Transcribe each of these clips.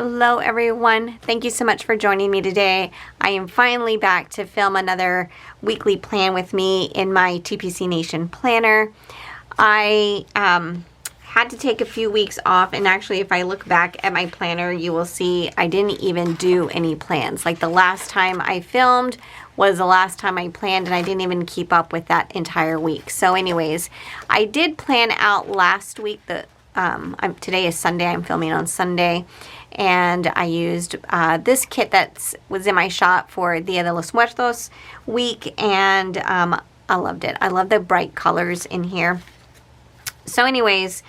Hello everyone. Thank you so much for joining me today. I am finally back to film another weekly plan with me in my TPC Nation planner. I had to take a few weeks off, and actually if I look back at my planner, you will see I didn't even do any plans. Like the last time I filmed was the last time I planned, and I didn't even keep up with that entire week. So anyways, I did plan out last week. Today is Sunday, I'm filming on Sunday, and I used this kit that was in my shop for Dia de los Muertos week, and I loved it. I love the bright colors in here. So anyways,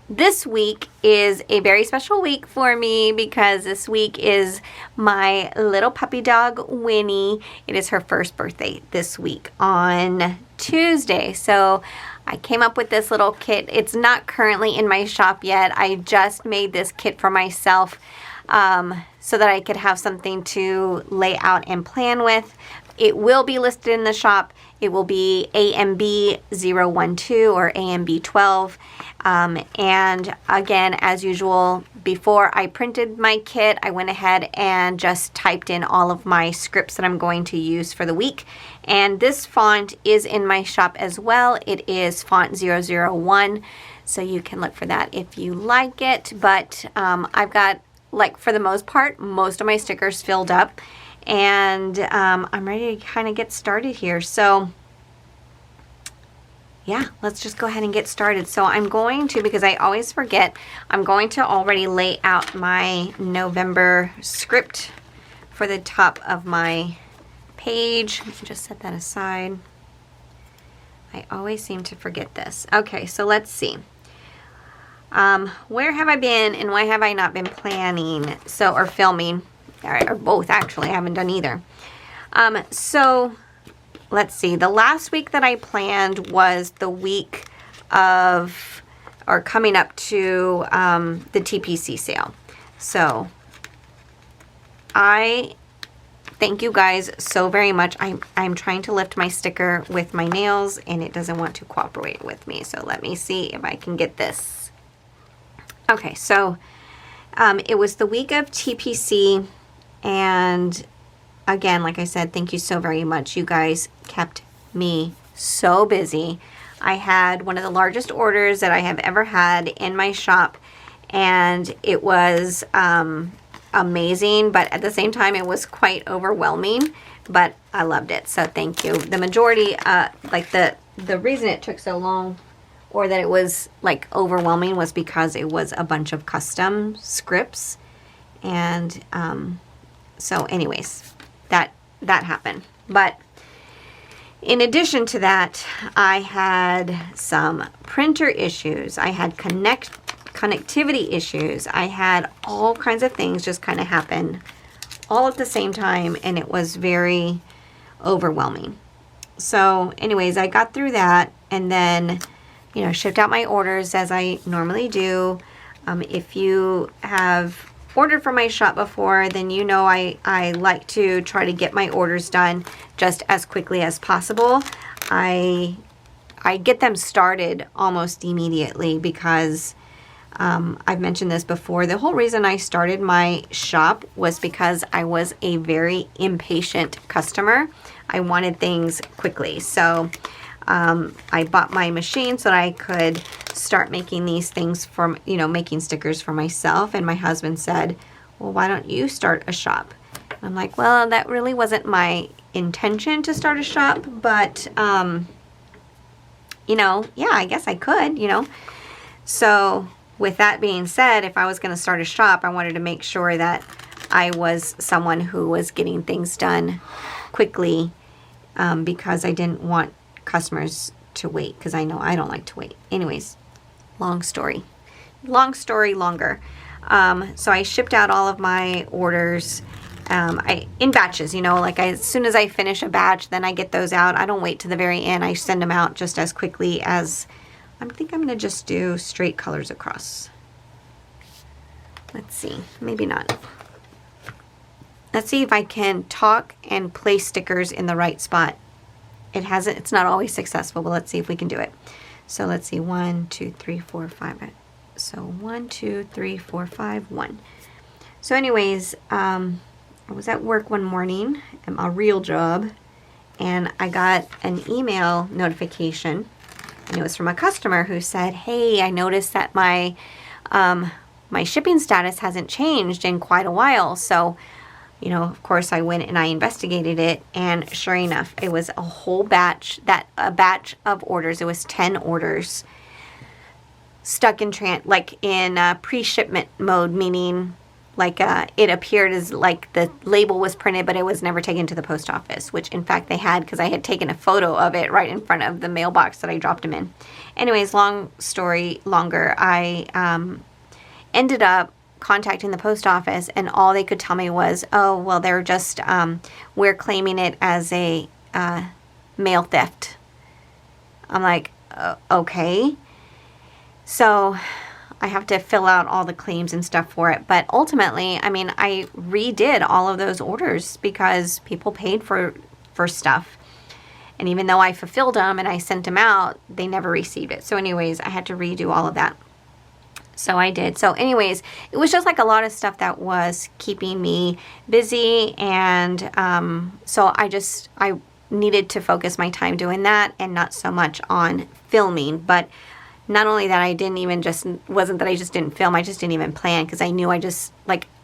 this week is a very special week for me because this week is my little puppy dog, Winnie. It is her first birthday this week on Tuesday. So I came up with this little kit. It's not currently in my shop yet. I just made this kit for myself so that I could have something to lay out and plan with. It will be listed in the shop. It will be AMB012 or AMB12. And again, as usual, before I printed my kit, I went ahead and just typed in all of my scripts that I'm going to use for the week. And this font is in my shop as well. It is font 001, so you can look for that if you like it. But I've got, like, for the most part, most of my stickers filled up. And I'm ready to kind of get started here. So yeah, let's just go ahead and get started. So I'm going to, because I always forget, I'm going to already lay out my November script for the top of my page. Let me just set that aside. I always seem to forget this. Okay, so let's see. Where have I been and why have I not been planning? So, or filming. Or both, actually. I haven't done either. So let's see. The last week that I planned was the week of, or coming up to the TPC sale. So I thank you guys so very much. I'm trying to lift my sticker with my nails and it doesn't want to cooperate with me. So let me see if I can get this. Okay, so it was the week of TPC. And again, like I said, thank you so very much. You guys kept me so busy. I had one of the largest orders that I have ever had in my shop, and it was amazing, but at the same time it was quite overwhelming, but I loved it. So thank you. The majority, like the reason it took so long, or that it was like overwhelming, was because it was a bunch of custom scripts. And so anyways, that happened. But in addition to that, I had some printer issues. I had connectivity issues. I had all kinds of things just kind of happen all at the same time, and it was very overwhelming. So anyways, I got through that, and then, you know, shipped out my orders as I normally do. If you have ordered from my shop before, then you know I like to try to get my orders done just as quickly as possible. I get them started almost immediately because I've mentioned this before. The whole reason I started my shop was because I was a very impatient customer. I wanted things quickly. So I bought my machine so that I could start making these things from, you know, making stickers for myself. And my husband said, well, why don't you start a shop? And I'm like, well, that really wasn't my intention to start a shop, but, you know, yeah, I guess I could, you know. So with that being said, if I was going to start a shop, I wanted to make sure that I was someone who was getting things done quickly, because I didn't want customers to wait, because I know I don't like to wait. Anyways, long story longer. So I shipped out all of my orders in batches, you know, like as soon as I finish a batch, then I get those out. I don't wait to the very end. I send them out just as quickly as, I think I'm going to just do straight colors across. Let's see, maybe not. Let's see if I can talk and place stickers in the right spot. It's not always successful, but let's see if we can do it. So let's see, 1, 2, 3, 4, 5. So 1, 2, 3, 4, 5, 1. So anyways, I was at work one morning at my real job, and I got an email notification, and it was from a customer who said, hey, I noticed that my shipping status hasn't changed in quite a while. So, you know, of course I went and I investigated it, and sure enough, it was a whole batch, a batch of orders. It was 10 orders stuck in pre-shipment mode, meaning like it appeared as like the label was printed, but it was never taken to the post office, which in fact they had, because I had taken a photo of it right in front of the mailbox that I dropped them in. Anyways, long story longer, I ended up contacting the post office, and all they could tell me was, oh, well, they're just, we're claiming it as a mail theft. I'm like, okay. So I have to fill out all the claims and stuff for it. But ultimately, I mean, I redid all of those orders because people paid for stuff. And even though I fulfilled them and I sent them out, they never received it. So anyways, I had to redo all of that. So I did. So anyways, it was just like a lot of stuff that was keeping me busy. And so I needed to focus my time doing that and not so much on filming. But not only that, wasn't that I just didn't film, I just didn't even plan, because I knew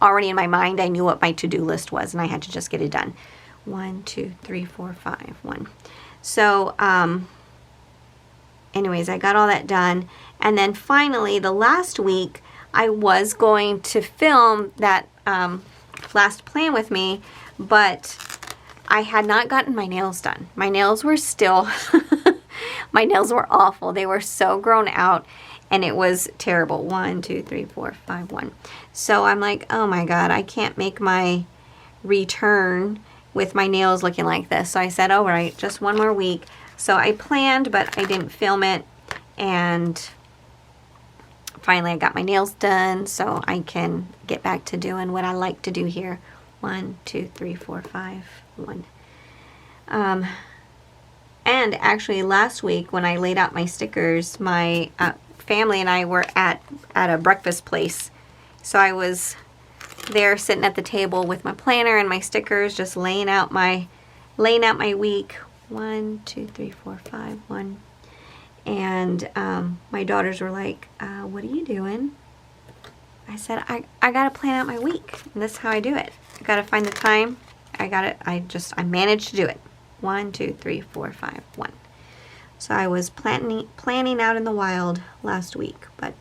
already in my mind, I knew what my to-do list was, and I had to just get it done. 1, 2, 3, 4, 5, 1. So, anyways, I got all that done. And then finally, the last week, I was going to film that last plan with me, but I had not gotten my nails done. My nails were still, my nails were awful. They were so grown out, and it was terrible. 1, 2, 3, 4, 5, 1. So I'm like, oh my God, I can't make my return with my nails looking like this. So I said, all right, just one more week. So I planned, but I didn't film it. And finally I got my nails done so I can get back to doing what I like to do here. 1, 2, 3, 4, 5, 1. And actually last week when I laid out my stickers, my family and I were at a breakfast place. So I was there sitting at the table with my planner and my stickers, just laying out my week. 1, 2, 3, 4, 5, 1. And my daughters were like, what are you doing? I said, I gotta plan out my week. And that's how I do it. I gotta find the time. I managed to do it. 1, 2, 3, 4, 5, 1. So I was planning out in the wild last week, but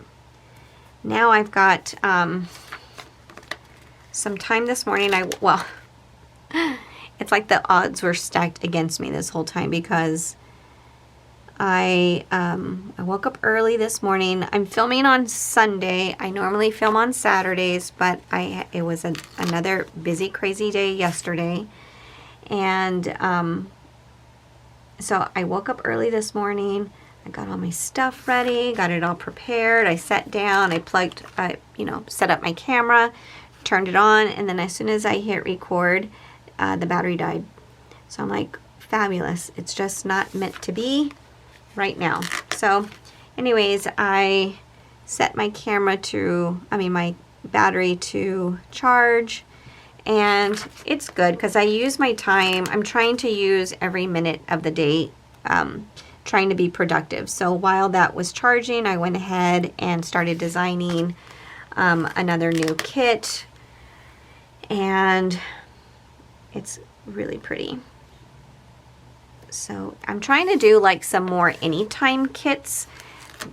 now I've got some time this morning. It's like the odds were stacked against me this whole time, because I woke up early this morning. I'm filming on Sunday. I normally film on Saturdays, but it was another busy, crazy day yesterday. And so I woke up early this morning. I got all my stuff ready, got it all prepared. I sat down, set up my camera, turned it on, and then as soon as I hit record, the battery died. So I'm like, fabulous. It's just not meant to be right now. So anyways, I set my my battery to charge, and it's good because I use my time. I'm trying to use every minute of the day, trying to be productive. So while that was charging, I went ahead and started designing another new kit, and it's really pretty. So I'm trying to do like some more anytime kits,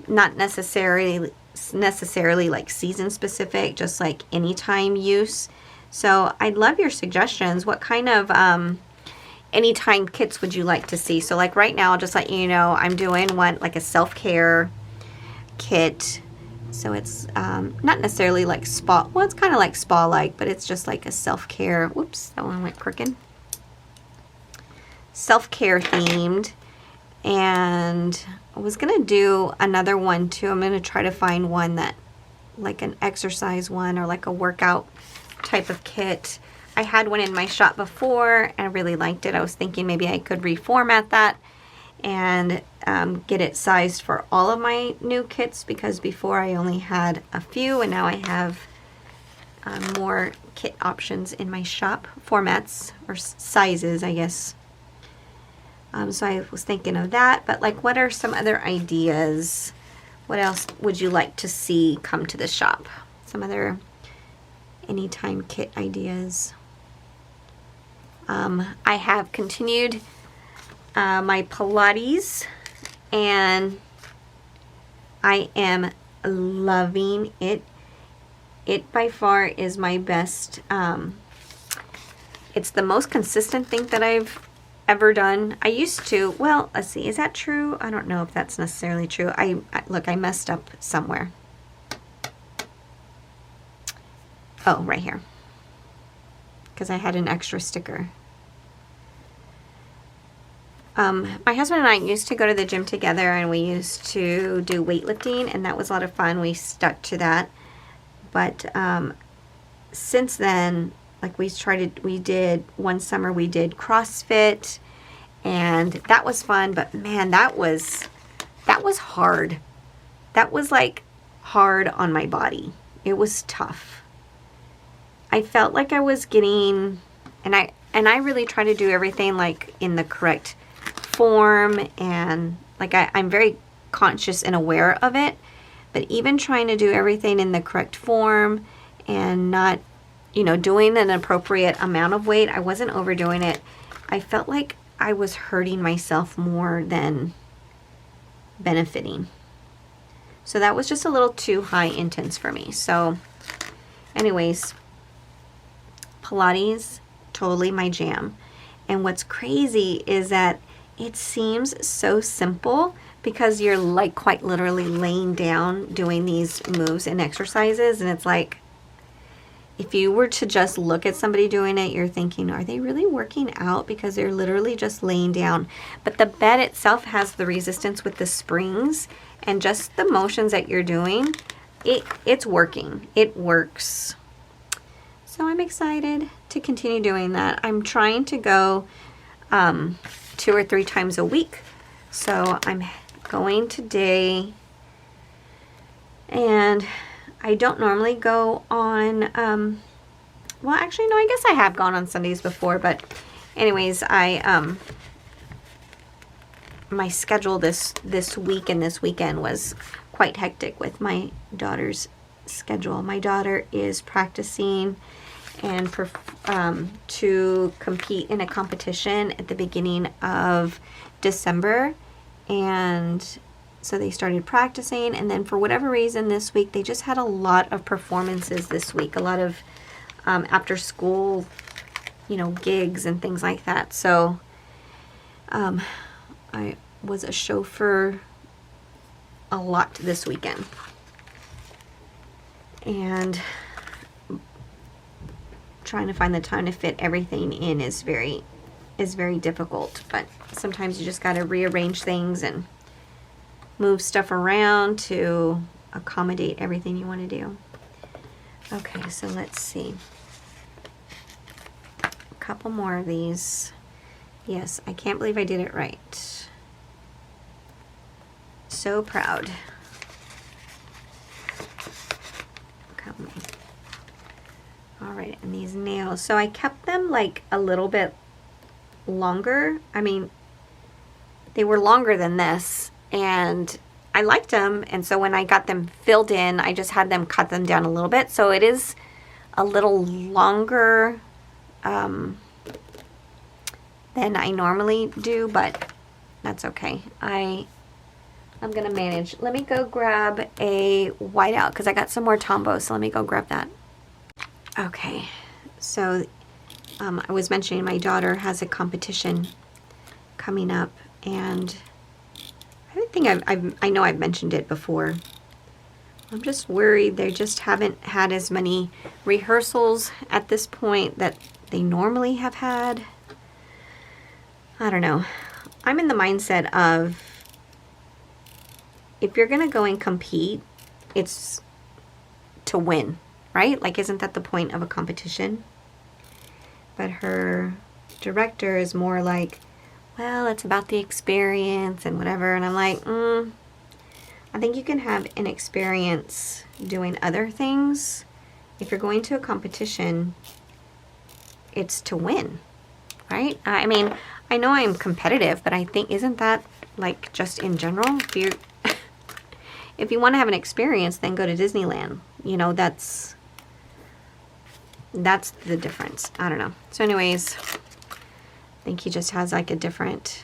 not necessarily like season specific, just like anytime use. So I'd love your suggestions. What kind of anytime kits would you like to see? So like right now, I'll just let you know, I'm doing one like a self-care kit. So it's not necessarily like spa. Well, it's kind of like spa-like, but it's just like a self-care. Whoops, that one went crooked. Self-care themed. And I was going to do another one too. I'm going to try to find one that like an exercise one or like a workout type of kit. I had one in my shop before and I really liked it. I was thinking maybe I could reformat that and get it sized for all of my new kits, because before I only had a few and now I have more kit options in my shop, formats or sizes, I guess. So I was thinking of that, but like, what are some other ideas? What else would you like to see come to the shop? Some other anytime kit ideas. I have continued my Pilates, and I am loving it. It by far is my best. It's the most consistent thing that I've ever done. I used to, well, let's see, is that true? I don't know if that's necessarily true. Look, I messed up somewhere. Oh, right here. Because I had an extra sticker. My husband and I used to go to the gym together, and we used to do weightlifting, and that was a lot of fun. We stuck to that. But since then, like, we did one summer, we did CrossFit, and that was fun. But man, that was hard. That was like hard on my body. It was tough. I felt like I was getting, and I really try to do everything like in the correct form, and like I'm very conscious and aware of it. But even trying to do everything in the correct form and not, doing an appropriate amount of weight, I wasn't overdoing it. I felt like I was hurting myself more than benefiting. So that was just a little too high intense for me. So anyways, Pilates, totally my jam. And what's crazy is that it seems so simple, because you're like quite literally laying down doing these moves and exercises, and it's like, if you were to just look at somebody doing it, you're thinking, are they really working out? Because they're literally just laying down. But the bed itself has the resistance with the springs, and just the motions that you're doing, it's working. It works. So I'm excited to continue doing that. I'm trying to go 2 or 3 times a week. So I'm going today, and I don't normally go on, well, actually, no, I guess I have gone on Sundays before, but anyways, my schedule this week and this weekend was quite hectic with my daughter's schedule. My daughter is practicing and to compete in a competition at the beginning of December, and so they started practicing, and then for whatever reason this week they just had a lot of performances this week, a lot of after school gigs and things like that. So I was a chauffeur a lot this weekend, and trying to find the time to fit everything in is very difficult. But sometimes you just got to rearrange things and move stuff around to accommodate everything you want to do. Okay, so let's see. A couple more of these. Yes, I can't believe I did it right. So proud. Come on. All right, and these nails. So I kept them like a little bit longer. I mean, they were longer than this, and I liked them. And so when I got them filled in, I just had them cut them down a little bit. So it is a little longer than I normally do, but that's okay. I'm gonna manage. Let me go grab a whiteout because I got some more Tombow, so let me go grab that. Okay, so I was mentioning my daughter has a competition coming up, and I don't think I know I've mentioned it before. I'm just worried they just haven't had as many rehearsals at this point that they normally have had. I don't know. I'm in the mindset of, if you're gonna go and compete, it's to win, right? Like, isn't that the point of a competition? But her director is more like, well, it's about the experience and whatever. And I'm like, I think you can have an experience doing other things. If you're going to a competition, it's to win, right? I mean, I know I'm competitive, but I think, isn't that like just in general? If you want to have an experience, then go to Disneyland. You know, that's the difference. I don't know. So anyways, I think he just has like a different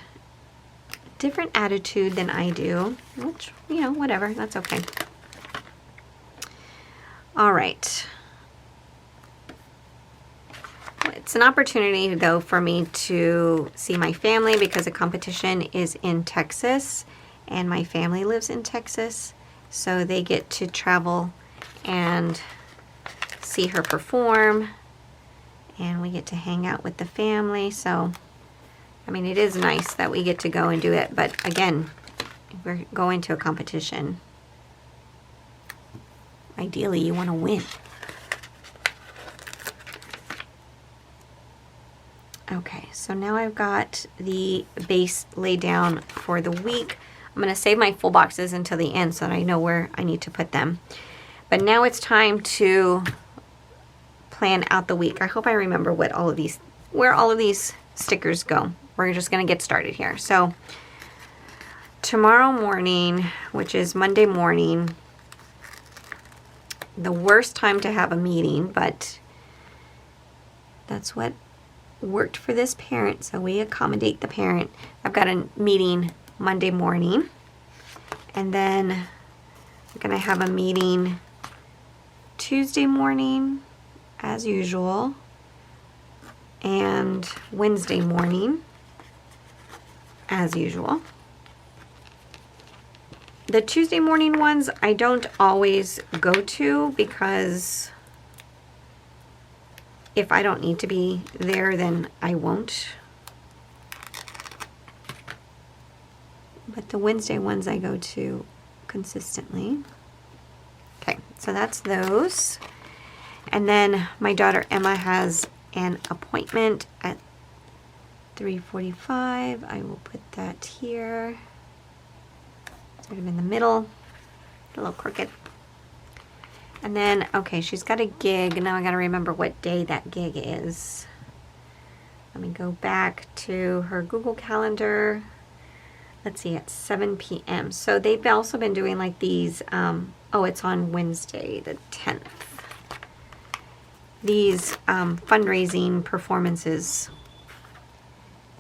attitude than I do, which, you know, whatever, that's okay. All right. It's an opportunity though for me to see my family because the competition is in Texas and my family lives in Texas. So they get to travel and see her perform, and we get to hang out with the family. So, I mean, it is nice that we get to go and do it. But again, we're going to a competition. Ideally, you want to win. Okay, so now I've got the base laid down for the week. I'm going to save my full boxes until the end so that I know where I need to put them. But now it's time to plan out the week. I hope I remember where all of these stickers go. We're just going to get started here. So tomorrow morning, which is Monday morning, the worst time to have a meeting, but that's what worked for this parent, so we accommodate the parent. I've got a meeting Monday morning, and then I'm gonna have a meeting Tuesday morning as usual, and Wednesday morning as usual. The Tuesday morning ones I don't always go to because if I don't need to be there, then I won't. But the Wednesday ones I go to consistently. Okay, so that's those. And then my daughter Emma has an appointment at 3:45. I will put that here. Sort of in the middle, a little crooked. And then, okay, she's got a gig. Now I got to remember what day that gig is. Let me go back to her Google Calendar. Let's see, it's 7 p.m. So they've also been doing like these, it's on Wednesday, the 10th. These fundraising performances.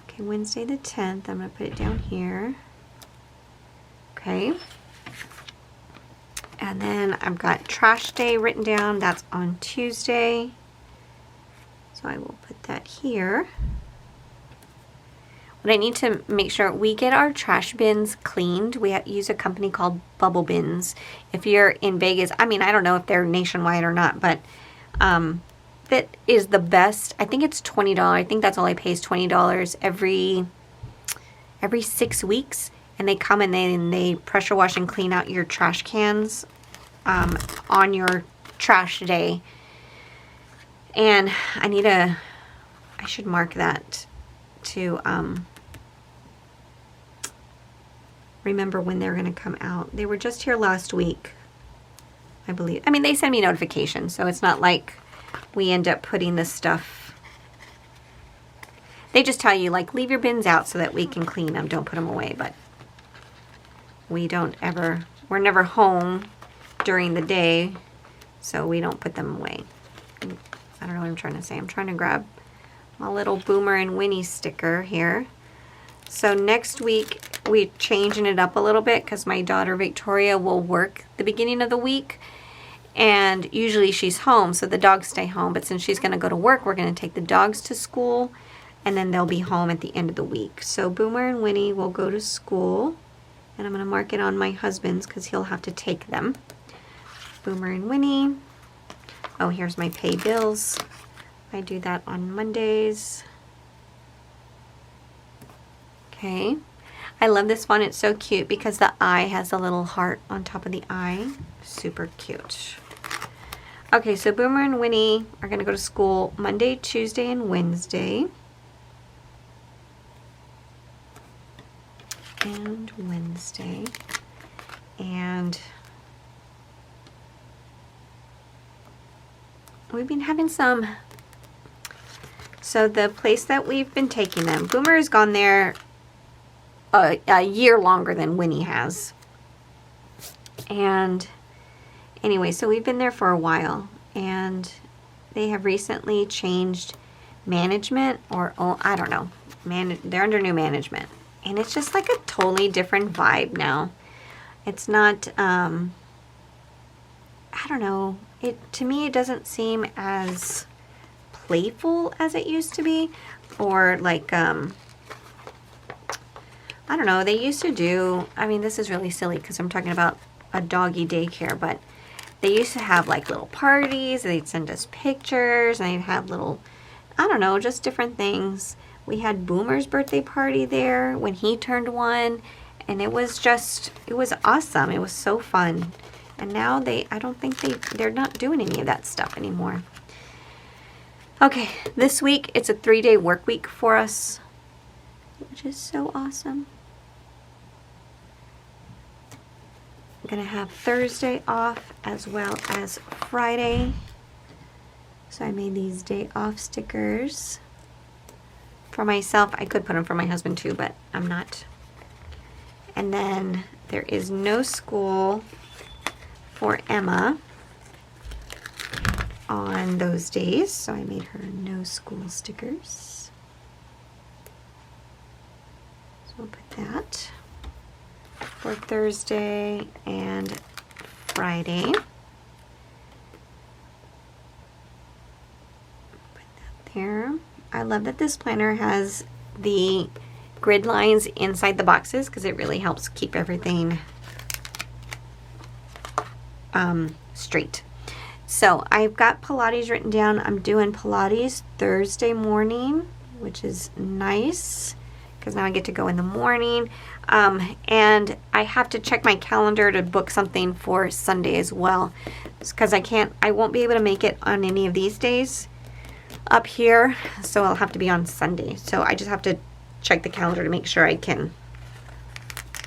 Okay, Wednesday the 10th. I'm going to put it down here. Okay. And then I've got trash day written down. That's on Tuesday. So I will put that here. But I need to make sure we get our trash bins cleaned. We use a company called Bubble Bins. If you're in Vegas, I mean, I don't know if they're nationwide or not, but that is the best. I think it's $20. I think that's all I pay is $20 every 6 weeks. And they come and they pressure wash and clean out your trash cans on your trash day. And I should mark that to remember when they're going to come out. They were just here last week, I believe. I mean, they send me notifications, so it's not like we end up putting this stuff. They just tell you, like, leave your bins out so that we can clean them. Don't put them away, but we're never home during the day, so we don't put them away. I don't know what I'm trying to say. I'm trying to grab my little Boomer and Winnie sticker here. So next week, we're changing it up a little bit because my daughter Victoria will work the beginning of the week, and usually she's home, so the dogs stay home. But since she's going to go to work, we're going to take the dogs to school, and then they'll be home at the end of the week. So Boomer and Winnie will go to school. And I'm going to mark it on my husband's because he'll have to take them. Boomer and Winnie. Oh, here's my pay bills. I do that on Mondays. Okay. I love this one. It's so cute because the eye has a little heart on top of the eye. Super cute. Okay, so Boomer and Winnie are going to go to school Monday, Tuesday, and Wednesday. and Wednesday. And we've been having some, so the place that we've been taking them, Boomer has gone there a year longer than Winnie has. And anyway, so we've been there for a while, and they have recently changed management, or oh, I don't know, they're under new management, and it's just like a totally different vibe now. It's not, I don't know, to me it doesn't seem as playful as it used to be, or like, I don't know, they used to do, I mean, this is really silly because I'm talking about a doggy daycare, but they used to have like little parties, and they'd send us pictures, and they'd have little, I don't know, just different things. We had Boomer's birthday party there when he turned 1, and it was awesome. It was so fun. And now I don't think they're not doing any of that stuff anymore. Okay, this week it's a 3-day work week for us, which is so awesome. I'm gonna have Thursday off as well as Friday. So I made these day off stickers for myself. I could put them for my husband too, but I'm not. And then there is no school for Emma on those days, so I made her no school stickers. So we'll put that for Thursday and Friday. Put that there. I love that this planner has the grid lines inside the boxes because it really helps keep everything straight. So I've got Pilates written down. I'm doing Pilates Thursday morning, which is nice because now I get to go in the morning. And I have to check my calendar to book something for Sunday as well, because I won't be able to make it on any of these days up here, so I'll have to be on Sunday. So I just have to check the calendar to make sure I can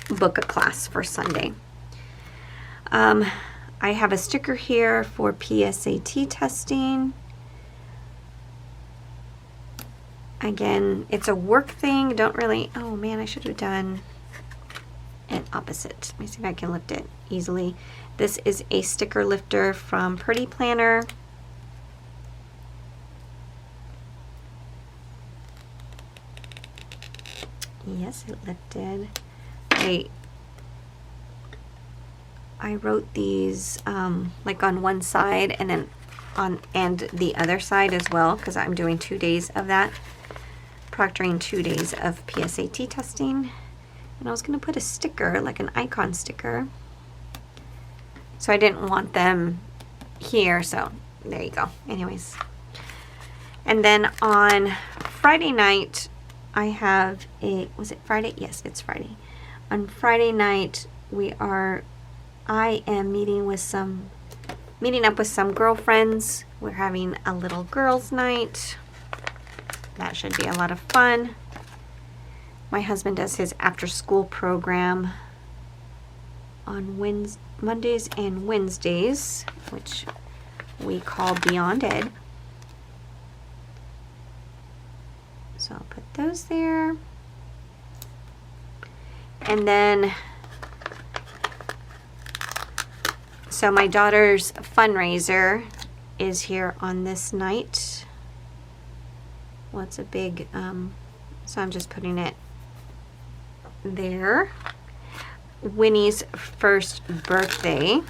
book a class for Sunday. I have a sticker here for PSAT testing. Again, it's a work thing. Don't really, oh man, I should have done it opposite. Let me see if I can lift it easily. This is a sticker lifter from Purdee Planner. Yes, it lifted. I wrote these like on one side and then and the other side as well, because I'm doing 2 days of that, proctoring 2 days of PSAT testing. And I was going to put a sticker, like an icon sticker, so I didn't want them here, so there you go. Anyways, and then on Friday night I have was it Friday? Yes, it's Friday. On Friday night I am meeting up with some girlfriends. We're having a little girls' night. That should be a lot of fun. My husband does his after-school program on Mondays and Wednesdays, which we call Beyond Ed. So I'll put those there. And then, so my daughter's fundraiser is here on this night. Well, it's a big, so I'm just putting it there. Winnie's first birthday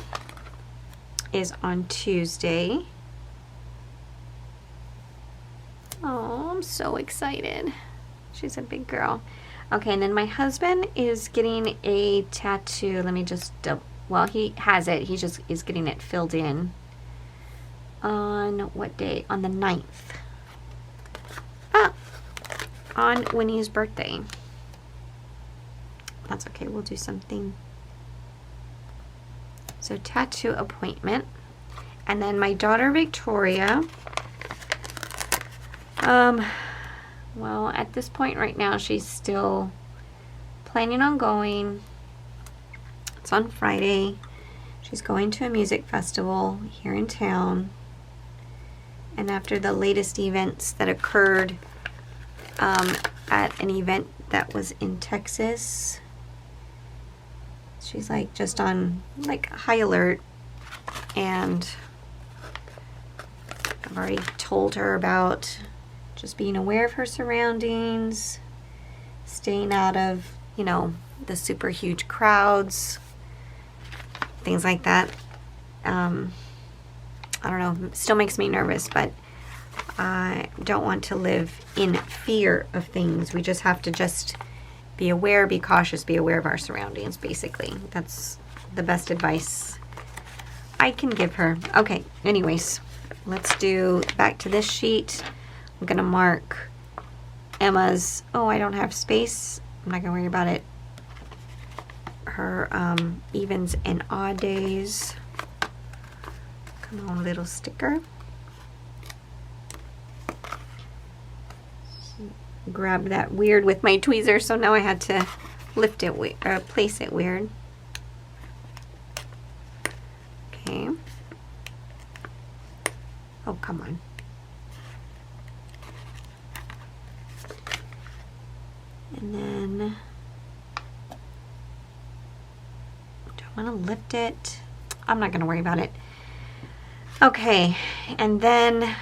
is on Tuesday. Oh, I'm so excited. She's a big girl. Okay, and then my husband is getting a tattoo. Let me just well, he has it. He just is getting it filled in. On what day? On the 9th. Ah, on Winnie's birthday. That's okay. We'll do something. So tattoo appointment. And then my daughter Victoria. Well, at this point right now, she's still planning on going. It's on Friday. She's going to a music festival here in town. And after the latest events that occurred at an event that was in Texas, she's like just on like high alert. And I've already told her about just being aware of her surroundings, staying out of, you know, the super huge crowds, things like that. I don't know, it still makes me nervous, but I don't want to live in fear of things. We just have to just be aware, be cautious, be aware of our surroundings, basically. That's the best advice I can give her. Okay, anyways, let's do back to this sheet. I'm gonna mark Emma's, oh, I don't have space. I'm not gonna worry about it. Her evens and odd days. Come on, little sticker. Grabbed that weird with my tweezer, so now I had to lift it, place it weird. Okay. Oh, come on. And then, do I want to lift it? I'm not going to worry about it. Okay, and then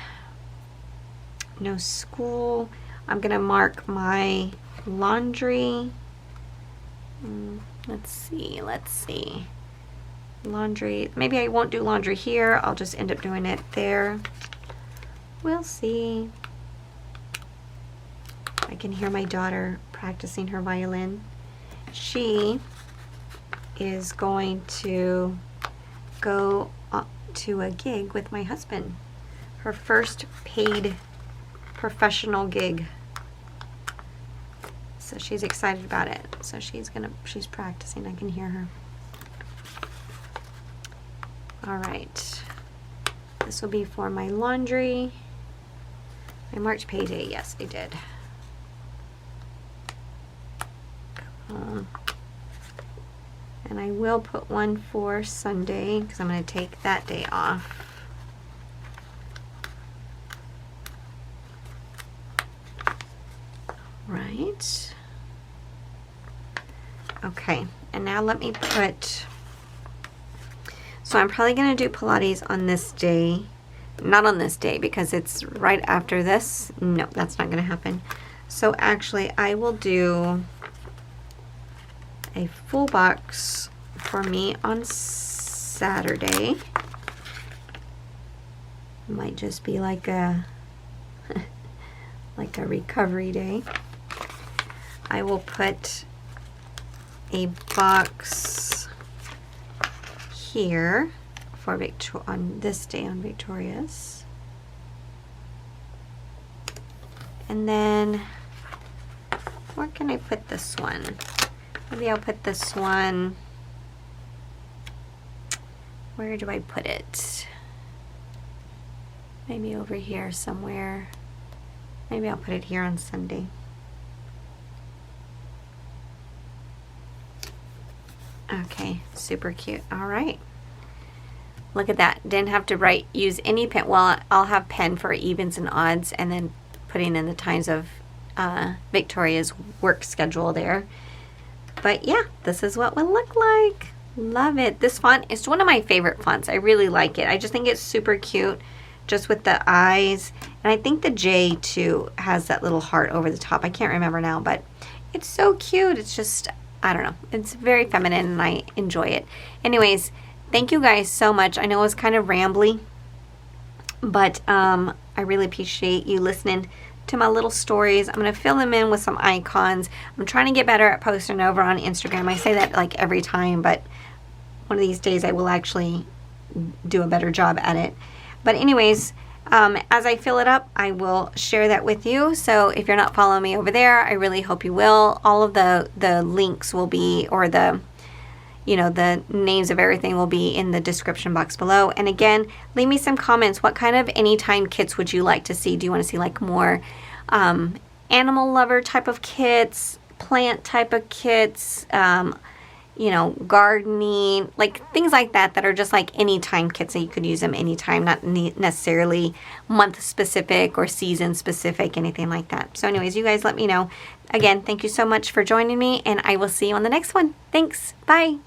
no school. I'm going to mark my laundry. Let's see. Laundry. Maybe I won't do laundry here. I'll just end up doing it there. We'll see. I can hear my daughter practicing her violin. She is going to go to a gig with my husband. Her first paid professional gig. So she's excited about it. So she's practicing. I can hear her. All right. This will be for my laundry. I marked payday. Yes, I did. And I will put one for Sunday because I'm going to take that day off. Right. Okay, and now let me put, so I'm probably going to do Pilates on this day. Not on this day because it's right after this. No, that's not going to happen. So actually I will do a full box for me on Saturday. Might just be like a like a recovery day. I will put a box here for on this day on Victorious. And then where can I put this one? Maybe I'll put this one, where do I put it? Maybe over here somewhere. Maybe I'll put it here on Sunday. Okay, super cute. All right. Look at that. Didn't have to use any pen. Well, I'll have pen for evens and odds and then putting in the times of Victoria's work schedule there. But yeah, this is what would look like. Love it. This font is one of my favorite fonts. I really like it. I just think it's super cute, just with the eyes. And I think the J too has that little heart over the top. I can't remember now, but it's so cute. It's just, I don't know. It's very feminine and I enjoy it. Anyways, thank you guys so much. I know it was kind of rambly, but I really appreciate you listening to my little stories. I'm going to fill them in with some icons. I'm trying to get better at posting over on Instagram. I say that like every time, but one of these days I will actually do a better job at it. But anyways, as I fill it up, I will share that with you. So if you're not following me over there, I really hope you will. All of the links will be, or the names of everything will be in the description box below. And again, leave me some comments. What kind of anytime kits would you like to see? Do you want to see like more animal lover type of kits, plant type of kits, you know, gardening, like things like that that are just like anytime kits, that you could use them anytime, not necessarily month specific or season specific, anything like that. So anyways, you guys let me know. Again, thank you so much for joining me, and I will see you on the next one. Thanks. Bye.